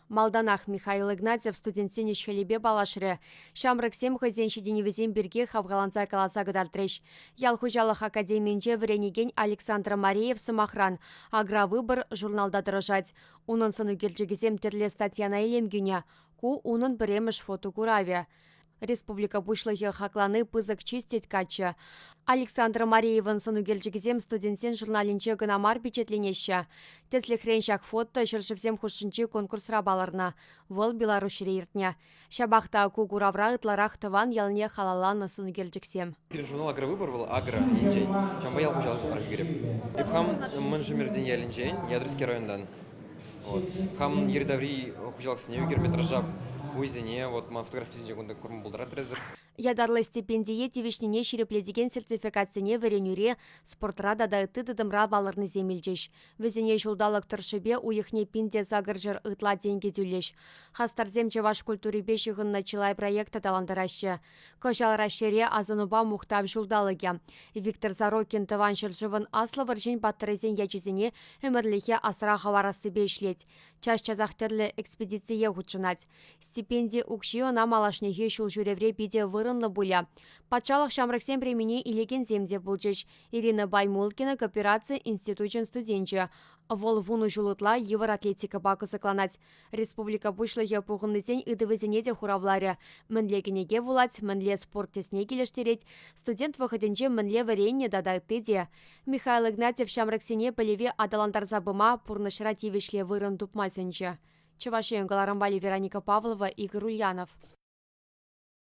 Малданах Михаил Игнатьев студентсен ешхелебе балашыры. Шамрыксем хызен шеденевізен бірге хавгаланса каласа гыдартреш. Ял хужалық академиинче вренеген Александр Мареев сымахран. Агравыбор журналда дырыжать. Унын сыну келчегізем терле статьяна илемгюня. Ку унын біреміш фото кураве. Республика бушлығы хакланы пызык чистить качы. Александр Мареевын сыну келчегізем студентсен журналинче гынамар печетленеші. Теслихреншак фото шыршывсем хушынчы конкурсра баларна. Вол Беларусьре иртня. Шабахта ку куравра ытларах тыван ялне халаланы сыну келчексем. Журнал «Агровыбор» был агро инжень. Чамба ял хужал архигреб. Ипхам мынжымерден ял инжень, Ядрский райондан. Хам ердаври хужал снег герметражап. Уйзене, вот ма фотографизинче кунда курм булдырат резер. Ядарлы стипендие тивишнине ширепледеген сертификацине веренюре спортрада да ыты дыдымра балырны земелчеш. Везене жулдалык тыршыбе уйыхне пинде загыржыр ытла деньги тюлеш. Хастарзем чеваш культурибе шығын началай проекта таландарашы. Кожал рашере азануба мухтав жулдалыге. Виктор Зарокин тыван шыржывын аслы варжин баттырызен ячизене өмірліхе асыра хаварасы бешлет. Чаш чазақтерлі экспедиция хучынать. Стипендия укши она малашнеге шул жүревре биде вырынлы буля. Патшалық шамрыксен премине илеген земде булчеш. Ирина Баймулкина кооперация институтчен студентче. Вол вуну жулытла Евроатлетика бакызыкланать. Республика бушлығы пуғыннызен ыдывызене де хуравларе. Мінлегенеге вулать, мінле спорт тесне келештерет. Студент выходенче мінле варенне дадайты де. Михаил Игнатьев шамрыксене пілеве адаландар забыма пурнышыра тивишле вырын тупмасынче. Чевашен Галарамбали Вероника Павлова, Игорь Ульянов.